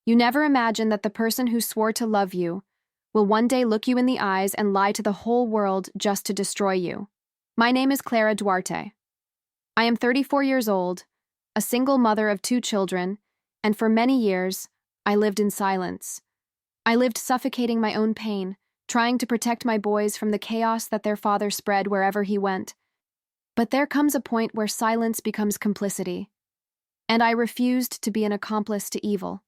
You never imagine that the person who swore to love you will one day look you in the eyes and lie to the whole world just to destroy you. My name is Clara Duarte. I am 34 years old, a single mother of 2 children, and for many years, I lived in silence. I lived suffocating my own pain, trying to protect my boys from the chaos that their father spread wherever he went. But there comes a point where silence becomes complicity, and I refused to be an accomplice to evil.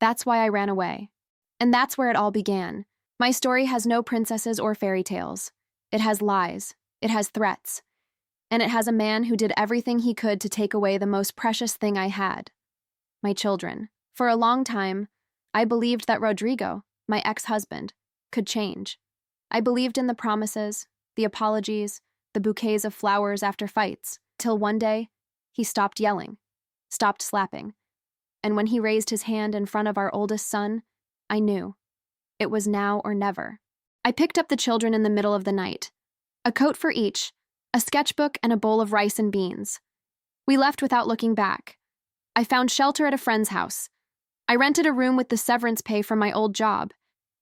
That's why I ran away. And that's where it all began. My story has no princesses or fairy tales. It has lies. It has threats. And it has a man who did everything he could to take away the most precious thing I had: my children. For a long time, I believed that Rodrigo, my ex-husband, could change. I believed in the promises, the apologies, the bouquets of flowers after fights, till one day, he stopped yelling, stopped slapping. And when he raised his hand in front of our oldest son, I knew. It was now or never. I picked up the children in the middle of the night. A coat for each, a sketchbook, and a bowl of rice and beans. We left without looking back. I found shelter at a friend's house. I rented a room with the severance pay from my old job,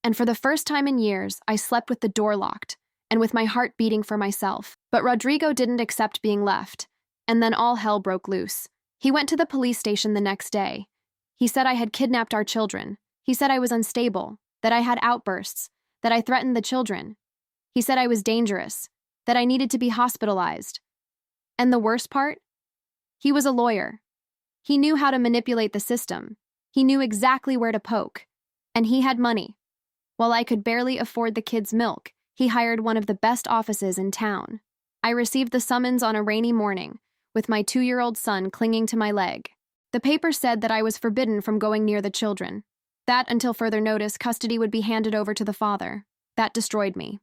and for the first time in years, I slept with the door locked and with my heart beating for myself. But Rodrigo didn't accept being left, and then all hell broke loose. He went to the police station the next day. He said I had kidnapped our children. He said I was unstable, that I had outbursts, that I threatened the children. He said I was dangerous, that I needed to be hospitalized. And the worst part? He was a lawyer. He knew how to manipulate the system. He knew exactly where to poke. And he had money. While I could barely afford the kids' milk, he hired one of the best offices in town. I received the summons on a rainy morning, with my 2-year-old son clinging to my leg. The paper said that I was forbidden from going near the children. That, until further notice, custody would be handed over to the father. That destroyed me.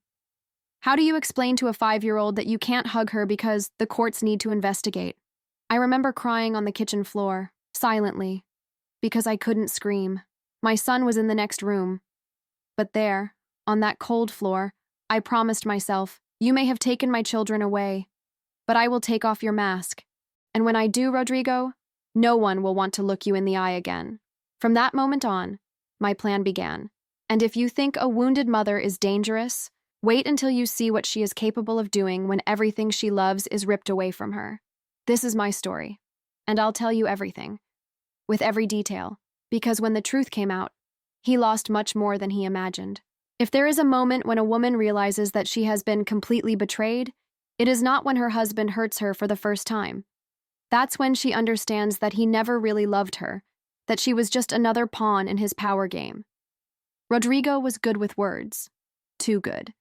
How do you explain to a 5-year-old that you can't hug her because the courts need to investigate? I remember crying on the kitchen floor, silently, because I couldn't scream. My son was in the next room. But there, on that cold floor, I promised myself, you may have taken my children away, but I will take off your mask. And when I do, Rodrigo, no one will want to look you in the eye again. From that moment on, my plan began. And if you think a wounded mother is dangerous, wait until you see what she is capable of doing when everything she loves is ripped away from her. This is my story, and I'll tell you everything, with every detail, because when the truth came out, he lost much more than he imagined. If there is a moment when a woman realizes that she has been completely betrayed, it is not when her husband hurts her for the first time. That's when she understands that he never really loved her, that she was just another pawn in his power game. Rodrigo was good with words. Too good.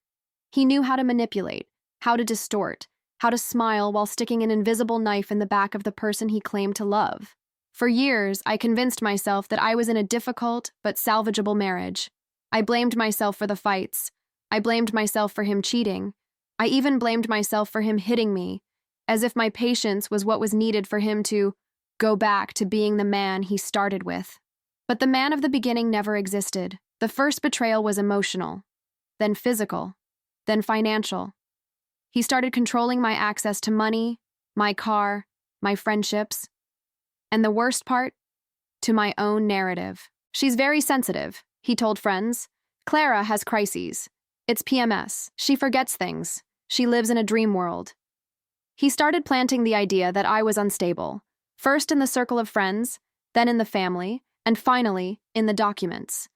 He knew how to manipulate, how to distort, how to smile while sticking an invisible knife in the back of the person he claimed to love. For years, I convinced myself that I was in a difficult but salvageable marriage. I blamed myself for the fights. I blamed myself for him cheating. I even blamed myself for him hitting me, as if my patience was what was needed for him to go back to being the man he started with. But the man of the beginning never existed. The first betrayal was emotional, then physical, then financial. He started controlling my access to money, my car, my friendships, and the worst part, to my own narrative. She's very sensitive, he told friends. Clara has crises. It's PMS. She forgets things. She lives in a dream world. He started planting the idea that I was unstable, first in the circle of friends, then in the family, and finally, in the documents.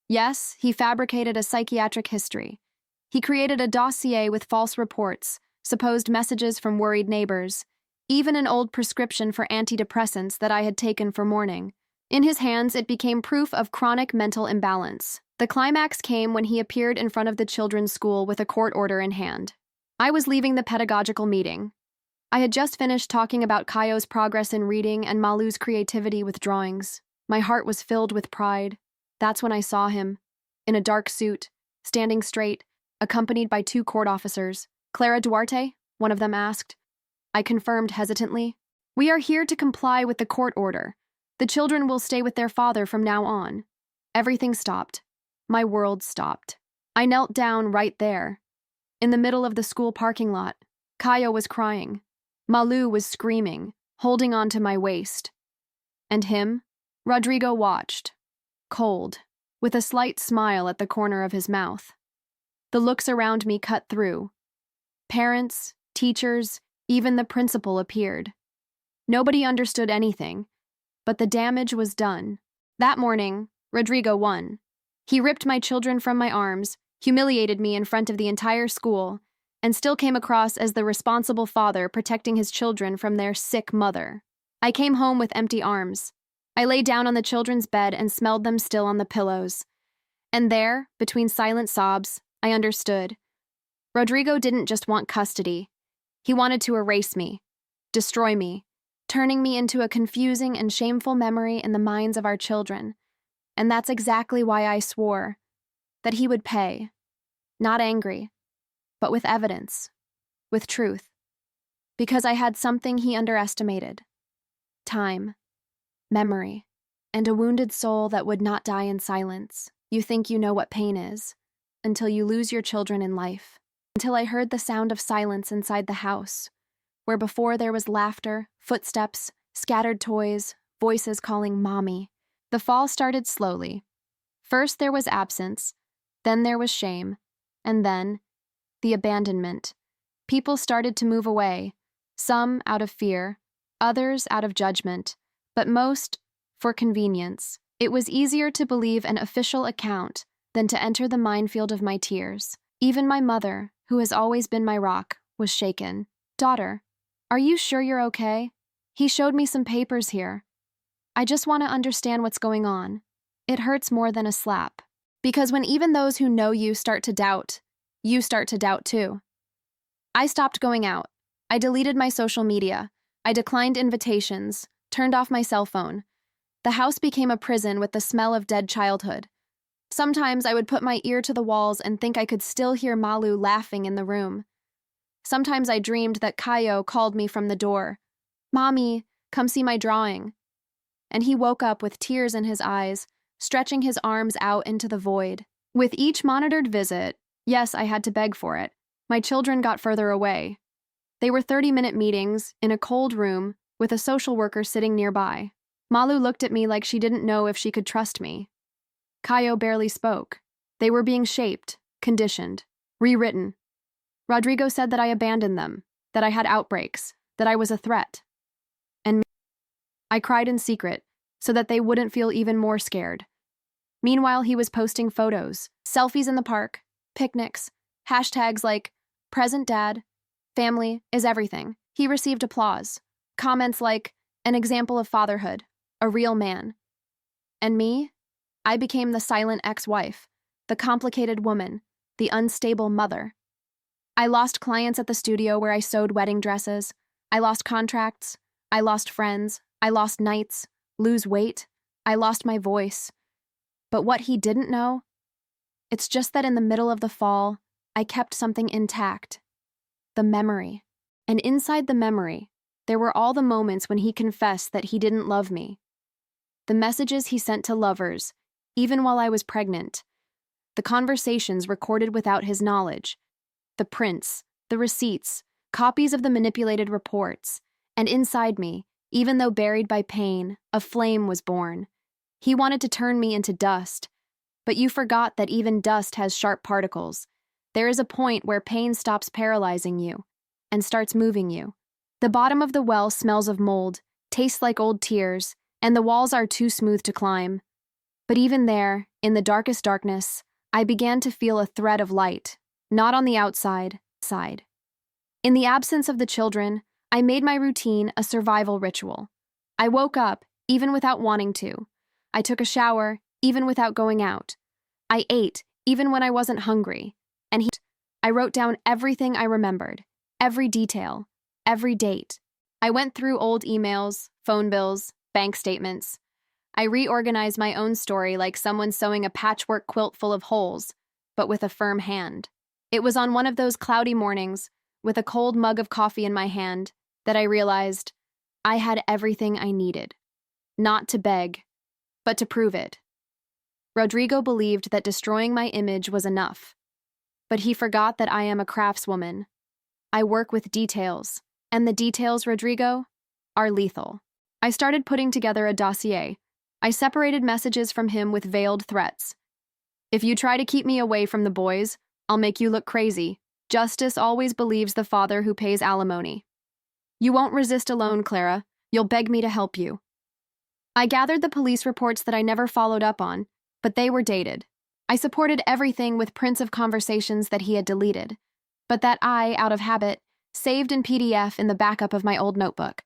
Yes, he fabricated a psychiatric history. He created a dossier with false reports, supposed messages from worried neighbors, even an old prescription for antidepressants that I had taken for mourning. In his hands, it became proof of chronic mental imbalance. The climax came when he appeared in front of the children's school with a court order in hand. I was leaving the pedagogical meeting. I had just finished talking about Kayo's progress in reading and Malu's creativity with drawings. My heart was filled with pride. That's when I saw him, in a dark suit, standing straight, accompanied by 2 court officers. Clara Duarte? One of them asked. I confirmed hesitantly. We are here to comply with the court order. The children will stay with their father from now on. Everything stopped. My world stopped. I knelt down right there. In the middle of the school parking lot, Kayo was crying. Malu was screaming, holding on to my waist. And him? Rodrigo watched. cold, with a slight smile at the corner of his mouth. The looks around me cut through. Parents, teachers, even the principal appeared. Nobody understood anything, but the damage was done. That morning, Rodrigo won. He ripped my children from my arms, humiliated me in front of the entire school, and still came across as the responsible father protecting his children from their sick mother. I came home with empty arms. I lay down on the children's bed and smelled them still on the pillows. And there, between silent sobs, I understood. Rodrigo didn't just want custody. He wanted to erase me, destroy me, turning me into a confusing and shameful memory in the minds of our children. And that's exactly why I swore that he would pay, not angry, but with evidence, with truth, because I had something he underestimated: time, memory, and a wounded soul that would not die in silence. You think you know what pain is, until you lose your children in life. Until I heard the sound of silence inside the house, where before there was laughter, footsteps, scattered toys, voices calling mommy. The fall started slowly. First there was absence, then there was shame, and then the abandonment. People started to move away, some out of fear, others out of judgment, but most for convenience. It was easier to believe an official account than to enter the minefield of my tears. Even my mother, who has always been my rock, was shaken. "Daughter, are you sure you're okay? He showed me some papers here. I just want to understand what's going on." It hurts more than a slap. Because when even those who know you start to doubt, you start to doubt too. I stopped going out. I deleted my social media. I declined invitations, turned off my cell phone. The house became a prison with the smell of dead childhood. Sometimes I would put my ear to the walls and think I could still hear Malu laughing in the room. Sometimes I dreamed that Caio called me from the door. "Mommy, come see my drawing." And he woke up with tears in his eyes, stretching his arms out into the void. With each monitored visit, yes, I had to beg for it, my children got further away. They were 30-minute meetings in a cold room with a social worker sitting nearby. Malu looked at me like she didn't know if she could trust me. Caio barely spoke. They were being shaped, conditioned, rewritten. Rodrigo said that I abandoned them, that I had outbreaks, that I was a threat. And I cried in secret, so that they wouldn't feel even more scared. Meanwhile, he was posting photos, selfies in the park, picnics, hashtags like "present dad," "family is everything." He received applause, comments like "an example of fatherhood," "a real man." And me? I became the silent ex-wife, the complicated woman, the unstable mother. I lost clients at the studio where I sewed wedding dresses. I lost contracts. I lost friends. I lost nights. Lose weight. I lost my voice. But what he didn't know? It's just that in the middle of the fall, I kept something intact. The memory. And inside the memory, there were all the moments when he confessed that he didn't love me. The messages he sent to lovers, even while I was pregnant. The conversations recorded without his knowledge. The prints, the receipts, copies of the manipulated reports. And inside me, even though buried by pain, a flame was born. He wanted to turn me into dust. But you forgot that even dust has sharp particles. There is a point where pain stops paralyzing you and starts moving you. The bottom of the well smells of mold, tastes like old tears, and the walls are too smooth to climb. But even there, in the darkest darkness, I began to feel a thread of light, not on the outside. In the absence of the children, I made my routine a survival ritual. I woke up, even without wanting to. I took a shower, even without going out. I ate, even when I wasn't hungry. And I wrote down everything I remembered, every detail, every date. I went through old emails, phone bills, bank statements. I reorganized my own story like someone sewing a patchwork quilt full of holes, but with a firm hand. It was on one of those cloudy mornings, with a cold mug of coffee in my hand, that I realized I had everything I needed. Not to beg, but to prove it. Rodrigo believed that destroying my image was enough. But he forgot that I am a craftswoman. I work with details, and the details, Rodrigo, are lethal. I started putting together a dossier, I separated messages from him with veiled threats. If you try to keep me away from the boys, I'll make you look crazy. Justice always believes the father who pays alimony. You won't resist alone, Clara. You'll beg me to help you. I gathered the police reports that I never followed up on, but they were dated. I supported everything with prints of conversations that he had deleted, but that I, out of habit, saved in PDF in the backup of my old notebook.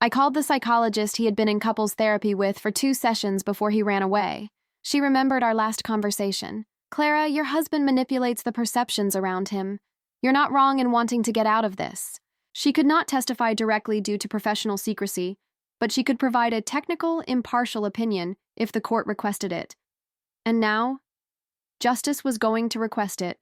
I called the psychologist he had been in couples therapy with for 2 sessions before he ran away. She remembered our last conversation. Clara, your husband manipulates the perceptions around him. You're not wrong in wanting to get out of this. She could not testify directly due to professional secrecy, but she could provide a technical, impartial opinion if the court requested it. And now, justice was going to request it.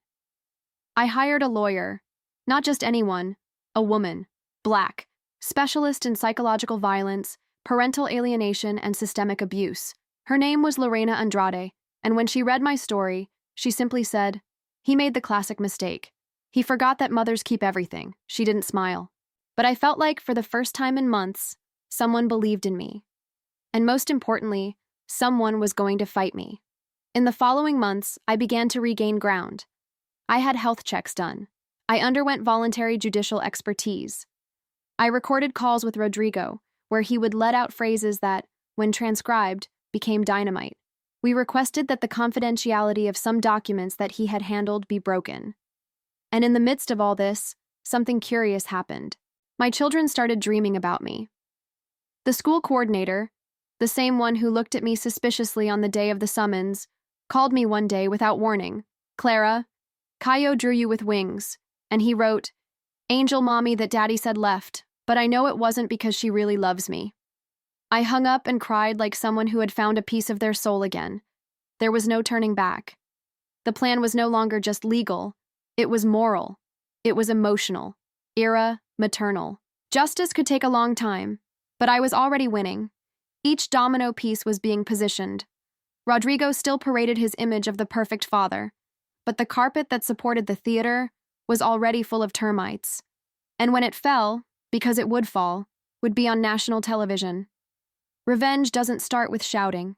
I hired a lawyer, not just anyone, a woman, Black, specialist in psychological violence, parental alienation, and systemic abuse. Her name was Lorena Andrade, and when she read my story, she simply said, "He made the classic mistake. He forgot that mothers keep everything." She didn't smile. But I felt like, for the first time in months, someone believed in me. And most importantly, someone was going to fight me. In the following months, I began to regain ground. I had health checks done. I underwent voluntary judicial expertise. I recorded calls with Rodrigo, where he would let out phrases that, when transcribed, became dynamite. We requested that the confidentiality of some documents that he had handled be broken. And in the midst of all this, something curious happened. My children started dreaming about me. The school coordinator, the same one who looked at me suspiciously on the day of the summons, called me one day without warning. "Clara, Caio drew you with wings," and he wrote, "Angel mommy that daddy said left, but I know it wasn't because she really loves me." I hung up and cried like someone who had found a piece of their soul again. There was no turning back. The plan was no longer just legal. It was moral. It was emotional. Maternal. Justice could take a long time, but I was already winning. Each domino piece was being positioned. Rodrigo still paraded his image of the perfect father, but the carpet that supported the theater was already full of termites. And when it fell, because it would fall, would be on national television. Revenge doesn't start with shouting.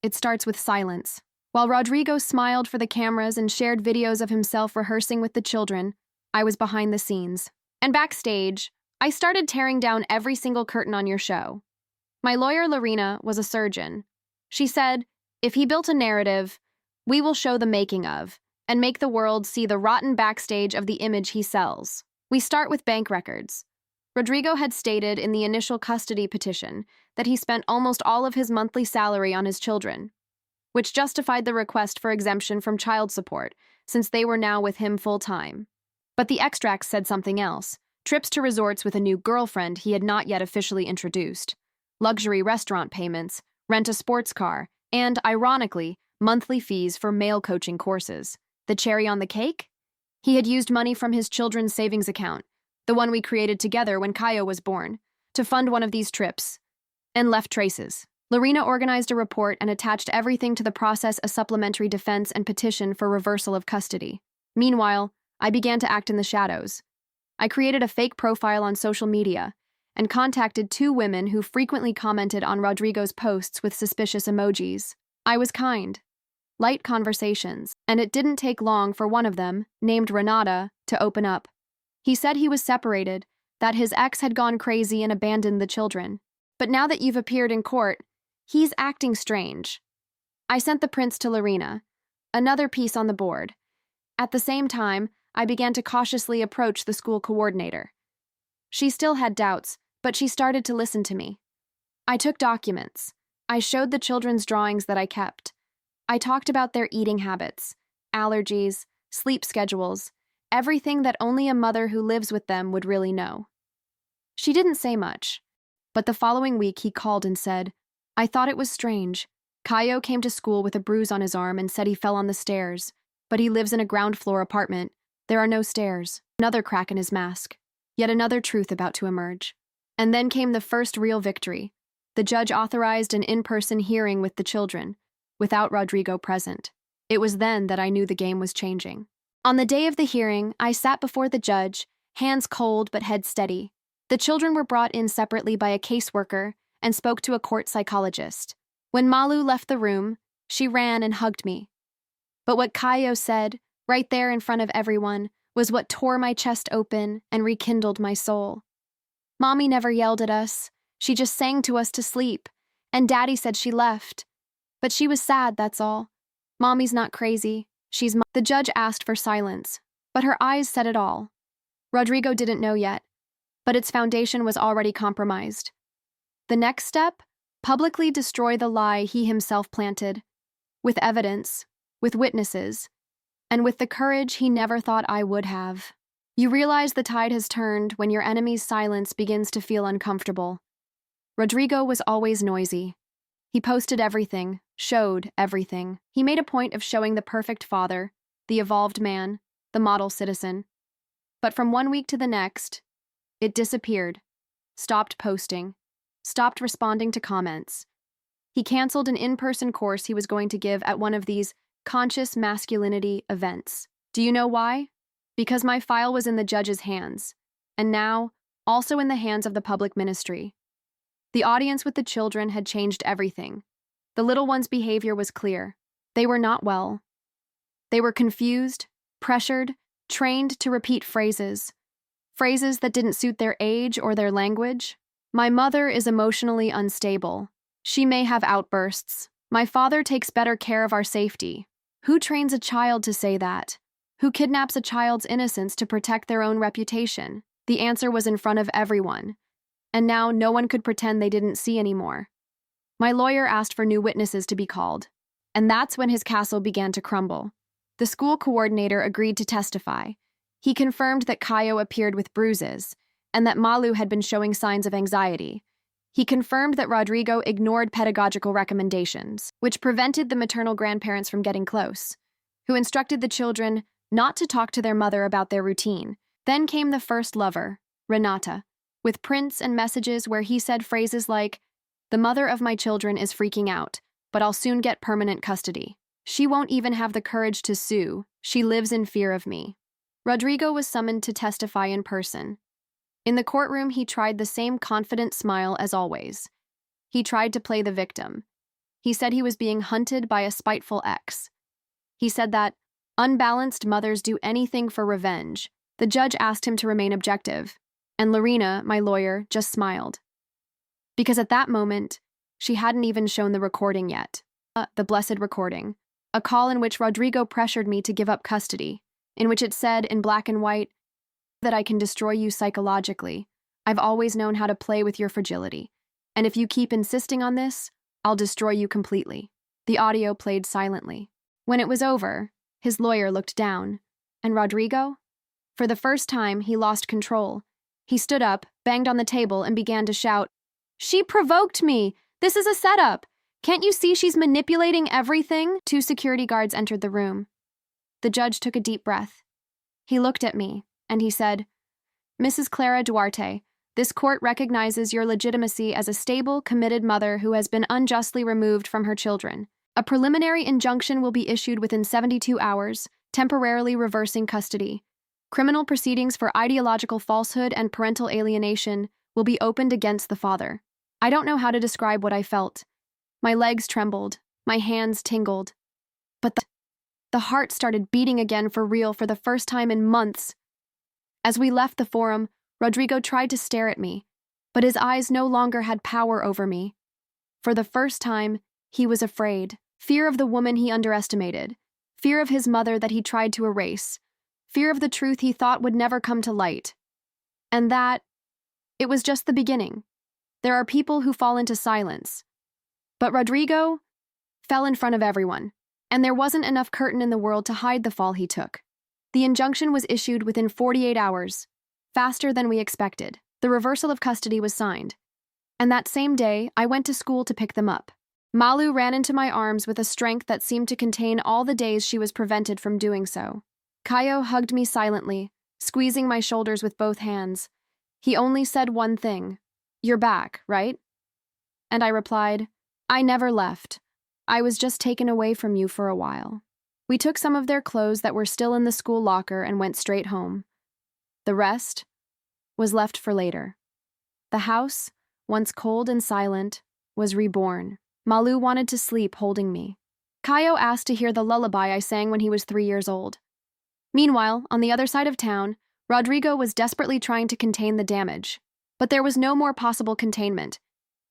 It starts with silence. While Rodrigo smiled for the cameras and shared videos of himself rehearsing with the children, I was behind the scenes. And backstage, I started tearing down every single curtain on your show. My lawyer, Lorena, was a surgeon. She said, if he built a narrative, we will show the making of, and make the world see the rotten backstage of the image he sells. We start with bank records. Rodrigo had stated in the initial custody petition that he spent almost all of his monthly salary on his children, which justified the request for exemption from child support, since they were now with him full-time. But the extracts said something else: trips to resorts with a new girlfriend he had not yet officially introduced, luxury restaurant payments, rent a sports car, and, ironically, monthly fees for male coaching courses. The cherry on the cake? He had used money from his children's savings account, the one we created together when Caio was born, to fund one of these trips, and left traces. Lorena organized a report and attached everything to the process a supplementary defense and petition for reversal of custody. Meanwhile, I began to act in the shadows. I created a fake profile on social media and contacted 2 women who frequently commented on Rodrigo's posts with suspicious emojis. I was kind. Light conversations, and it didn't take long for one of them, named Renata, to open up. He said he was separated, that his ex had gone crazy and abandoned the children. But now that you've appeared in court, he's acting strange. I sent the prints to Lorena, another piece on the board. At the same time, I began to cautiously approach the school coordinator. She still had doubts, but she started to listen to me. I took documents. I showed the children's drawings that I kept. I talked about their eating habits, allergies, sleep schedules, everything that only a mother who lives with them would really know. She didn't say much, but the following week he called and said, I thought it was strange. Caio came to school with a bruise on his arm and said he fell on the stairs, but he lives in a ground-floor apartment. There are no stairs. Another crack in his mask. Yet another truth about to emerge. And then came the first real victory. The judge authorized an in-person hearing with the children, without Rodrigo present. It was then that I knew the game was changing. On the day of the hearing, I sat before the judge, hands cold but head steady. The children were brought in separately by a caseworker and spoke to a court psychologist. When Malu left the room, she ran and hugged me. But what Caio said, right there in front of everyone, was what tore my chest open and rekindled my soul. Mommy never yelled at us. She just sang to us to sleep. And Daddy said she left. But she was sad, that's all. Mommy's not crazy. The judge asked for silence, but her eyes said it all. Rodrigo didn't know yet, but its foundation was already compromised. The next step? Publicly destroy the lie he himself planted. With evidence, with witnesses, and with the courage he never thought I would have. You realize the tide has turned when your enemy's silence begins to feel uncomfortable. Rodrigo was always noisy. He posted everything, showed everything. He made a point of showing the perfect father, the evolved man, the model citizen. But from one week to the next, it disappeared, stopped posting, stopped responding to comments. He canceled an in-person course he was going to give at one of these conscious masculinity events. Do you know why? Because my file was in the judge's hands, and now also in the hands of the public ministry. The audience with the children had changed everything. The little one's behavior was clear. They were not well. They were confused, pressured, trained to repeat phrases that didn't suit their age or their language. My mother is emotionally unstable. She may have outbursts. My father takes better care of our safety. Who trains a child to say that? Who kidnaps a child's innocence to protect their own reputation? The answer was in front of everyone. And now no one could pretend they didn't see anymore. My lawyer asked for new witnesses to be called. And that's when his castle began to crumble. The school coordinator agreed to testify. He confirmed that Caio appeared with bruises, and that Malu had been showing signs of anxiety. He confirmed that Rodrigo ignored pedagogical recommendations, which prevented the maternal grandparents from getting close, who instructed the children not to talk to their mother about their routine. Then came the first lover, Renata, with prints and messages where he said phrases like, "The mother of my children is freaking out, but I'll soon get permanent custody. She won't even have the courage to sue. She lives in fear of me." Rodrigo was summoned to testify in person. In the courtroom, he tried the same confident smile as always. He tried to play the victim. He said he was being hunted by a spiteful ex. He said that unbalanced mothers do anything for revenge. The judge asked him to remain objective, and Lorena, my lawyer, just smiled. Because at that moment, she hadn't even shown the recording yet. The blessed recording. A call in which Rodrigo pressured me to give up custody, in which it said in black and white that I can destroy you psychologically. I've always known how to play with your fragility, and if you keep insisting on this, I'll destroy you completely. The audio played silently. When it was over, his lawyer looked down, and Rodrigo? For the first time, he lost control. He stood up, banged on the table, and began to shout, "She provoked me! This is a setup! Can't you see she's manipulating everything?" 2 security guards entered the room. The judge took a deep breath. He looked at me, and he said, "Mrs. Clara Duarte, this court recognizes your legitimacy as a stable, committed mother who has been unjustly removed from her children. A preliminary injunction will be issued within 72 hours, temporarily reversing custody. Criminal proceedings for ideological falsehood and parental alienation will be opened against the father." I don't know how to describe what I felt. My legs trembled, my hands tingled. But the heart started beating again for real for the first time in months. As we left the forum, Rodrigo tried to stare at me, but his eyes no longer had power over me. For the first time, he was afraid. Fear of the woman he underestimated. Fear of his mother that he tried to erase. Fear of the truth he thought would never come to light. And that, it was just the beginning. There are people who fall into silence. But Rodrigo fell in front of everyone, and there wasn't enough curtain in the world to hide the fall he took. The injunction was issued within 48 hours, faster than we expected. The reversal of custody was signed, and that same day, I went to school to pick them up. Malu ran into my arms with a strength that seemed to contain all the days she was prevented from doing so. Caio hugged me silently, squeezing my shoulders with both hands. He only said one thing, "You're back, right?" And I replied, "I never left. I was just taken away from you for a while." We took some of their clothes that were still in the school locker and went straight home. The rest was left for later. The house, once cold and silent, was reborn. Malu wanted to sleep holding me. Kaio asked to hear the lullaby I sang when he was 3 years old. Meanwhile, on the other side of town, Rodrigo was desperately trying to contain the damage. But there was no more possible containment.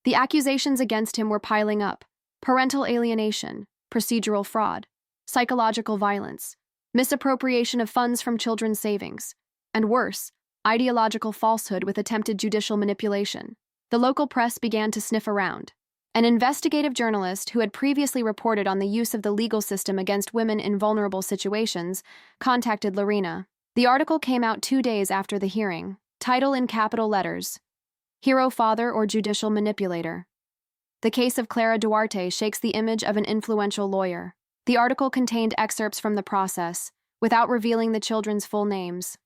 The accusations against him were piling up: parental alienation, procedural fraud, psychological violence, misappropriation of funds from children's savings, and worse, ideological falsehood with attempted judicial manipulation. The local press began to sniff around. An investigative journalist who had previously reported on the use of the legal system against women in vulnerable situations contacted Lorena. The article came out 2 days after the hearing. Title in capital letters: Hero Father or Judicial Manipulator. The case of Clara Duarte shakes the image of an influential lawyer. The article contained excerpts from the process, without revealing the children's full names.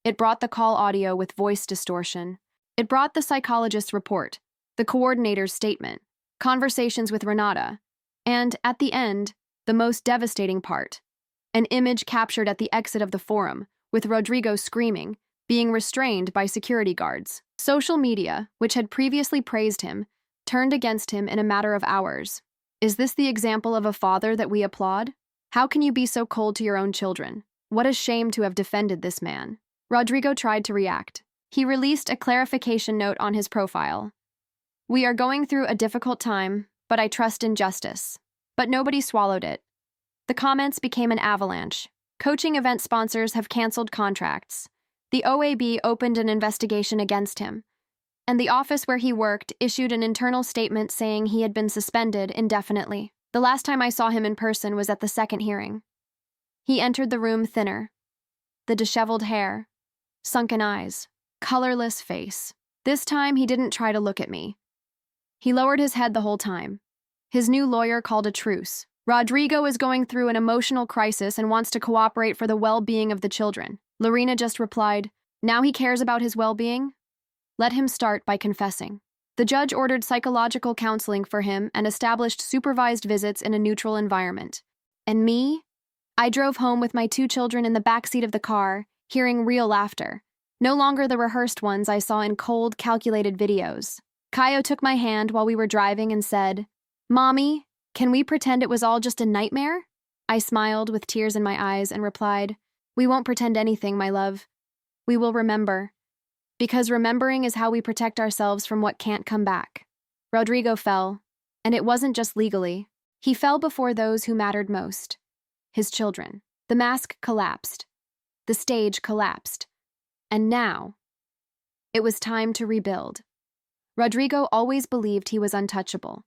It brought the call audio with voice distortion. It brought the psychologist's report, the coordinator's statement, conversations with Renata, and, at the end, the most devastating part: an image captured at the exit of the forum, with Rodrigo screaming, being restrained by security guards. Social media, which had previously praised him, turned against him in a matter of hours. Is this the example of a father that we applaud? How can you be so cold to your own children? What a shame to have defended this man. Rodrigo tried to react. He released a clarification note on his profile. We are going through a difficult time, but I trust in justice. But nobody swallowed it. The comments became an avalanche. Coaching event sponsors have canceled contracts. The OAB opened an investigation against him, and the office where he worked issued an internal statement saying he had been suspended indefinitely. The last time I saw him in person was at the second hearing. He entered the room thinner. The disheveled hair, sunken eyes, colorless face. This time he didn't try to look at me. He lowered his head the whole time. His new lawyer called a truce. Rodrigo is going through an emotional crisis and wants to cooperate for the well-being of the children. Lorena just replied, now he cares about his well-being? Let him start by confessing. The judge ordered psychological counseling for him and established supervised visits in a neutral environment. And me? I drove home with my 2 children in the backseat of the car, hearing real laughter. No longer the rehearsed ones I saw in cold, calculated videos. Kaio took my hand while we were driving and said, Mommy, can we pretend it was all just a nightmare? I smiled with tears in my eyes and replied, we won't pretend anything, my love. We will remember. Because remembering is how we protect ourselves from what can't come back. Rodrigo fell, and it wasn't just legally. He fell before those who mattered most. His children. The mask collapsed. The stage collapsed. And now, it was time to rebuild. Rodrigo always believed he was untouchable.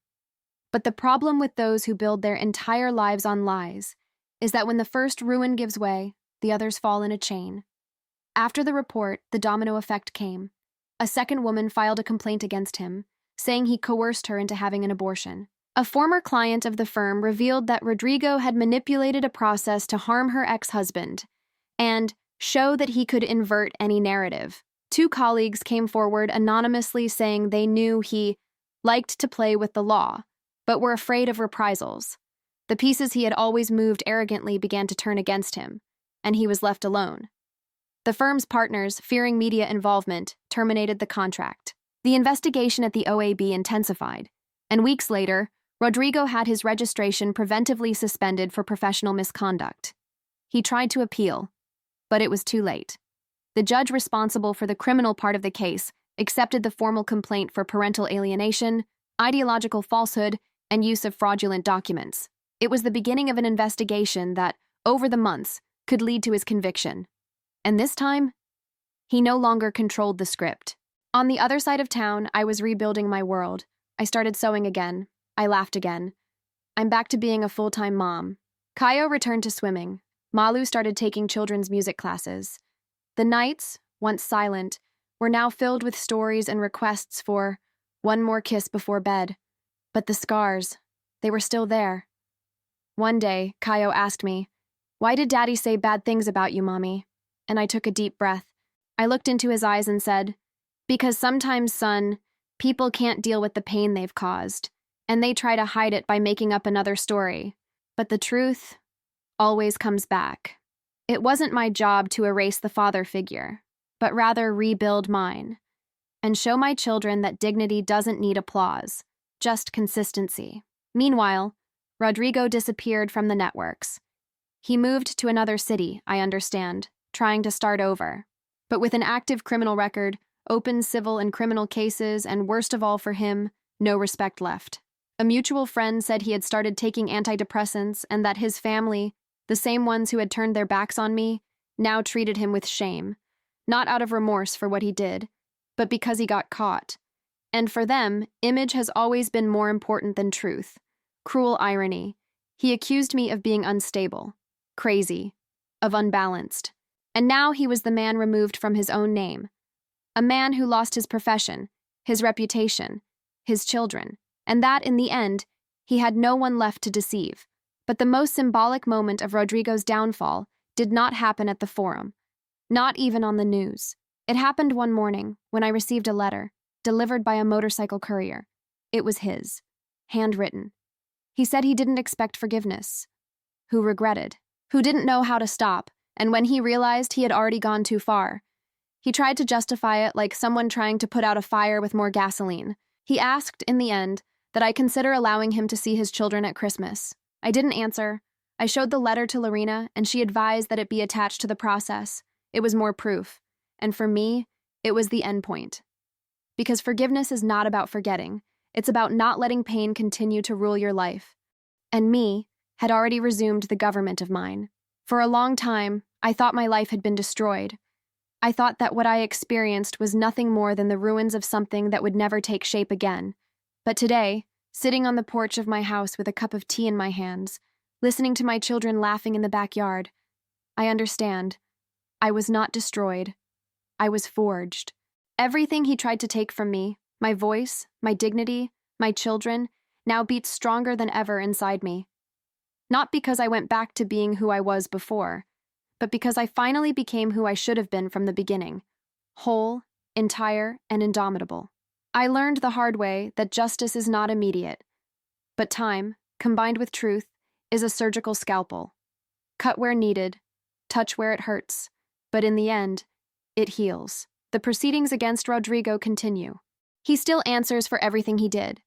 But the problem with those who build their entire lives on lies is that when the first ruin gives way, the others fall in a chain. After the report, the domino effect came. A second woman filed a complaint against him, saying he coerced her into having an abortion. A former client of the firm revealed that Rodrigo had manipulated a process to harm her ex-husband and show that he could invert any narrative. 2 colleagues came forward anonymously saying they knew he liked to play with the law, but were afraid of reprisals. The pieces he had always moved arrogantly began to turn against him, and he was left alone. The firm's partners, fearing media involvement, terminated the contract. The investigation at the OAB intensified, and weeks later, Rodrigo had his registration preventively suspended for professional misconduct. He tried to appeal, but it was too late. The judge responsible for the criminal part of the case accepted the formal complaint for parental alienation, ideological falsehood, and use of fraudulent documents. It was the beginning of an investigation that, over the months, could lead to his conviction. And this time, he no longer controlled the script. On the other side of town, I was rebuilding my world. I started sewing again. I laughed again. I'm back to being a full-time mom. Kaio returned to swimming. Malu started taking children's music classes. The nights, once silent, were now filled with stories and requests for one more kiss before bed. But the scars, they were still there. One day, Kaio asked me, "Why did Daddy say bad things about you, Mommy?" And I took a deep breath. I looked into his eyes and said, "Because sometimes, son, people can't deal with the pain they've caused, and they try to hide it by making up another story. But the truth always comes back. It wasn't my job to erase the father figure, but rather rebuild mine, and show my children that dignity doesn't need applause, just consistency. Meanwhile, Rodrigo disappeared from the networks. He moved to another city, I understand, trying to start over. But with an active criminal record, open civil and criminal cases, and worst of all for him, no respect left. A mutual friend said he had started taking antidepressants and that his family, the same ones who had turned their backs on me, now treated him with shame, not out of remorse for what he did, but because he got caught. And for them, image has always been more important than truth. Cruel irony. He accused me of being unstable, crazy, of unbalanced. And now he was the man removed from his own name. A man who lost his profession, his reputation, his children, and that, in the end, he had no one left to deceive. But the most symbolic moment of Rodrigo's downfall did not happen at the forum, not even on the news. It happened one morning when I received a letter, delivered by a motorcycle courier. It was his, handwritten. He said he didn't expect forgiveness, who regretted, who didn't know how to stop, and when he realized he had already gone too far, he tried to justify it like someone trying to put out a fire with more gasoline. He asked, in the end, that I consider allowing him to see his children at Christmas. I didn't answer. I showed the letter to Lorena, and she advised that it be attached to the process. It was more proof. And for me, it was the end point. Because forgiveness is not about forgetting. It's about not letting pain continue to rule your life. And me had already resumed the government of mine. For a long time, I thought my life had been destroyed. I thought that what I experienced was nothing more than the ruins of something that would never take shape again. But today, sitting on the porch of my house with a cup of tea in my hands, listening to my children laughing in the backyard, I understand. I was not destroyed. I was forged. Everything he tried to take from me, my voice, my dignity, my children, now beats stronger than ever inside me. Not because I went back to being who I was before, but because I finally became who I should have been from the beginning, whole, entire, and indomitable. I learned the hard way that justice is not immediate, but time, combined with truth, is a surgical scalpel. Cut where needed, touch where it hurts, but in the end, it heals. The proceedings against Rodrigo continue. He still answers for everything he did.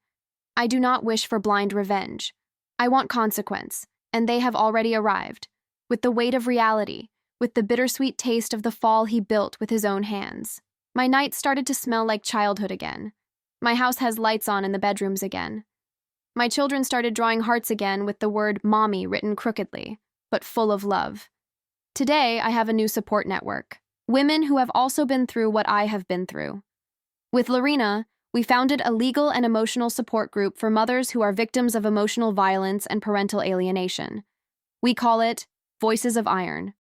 I do not wish for blind revenge. I want consequence, and they have already arrived, with the weight of reality, with the bittersweet taste of the fall he built with his own hands. My nights started to smell like childhood again. My house has lights on in the bedrooms again. My children started drawing hearts again with the word mommy written crookedly, but full of love. Today, I have a new support network. Women who have also been through what I have been through. With Lorena, we founded a legal and emotional support group for mothers who are victims of emotional violence and parental alienation. We call it Voices of Iron.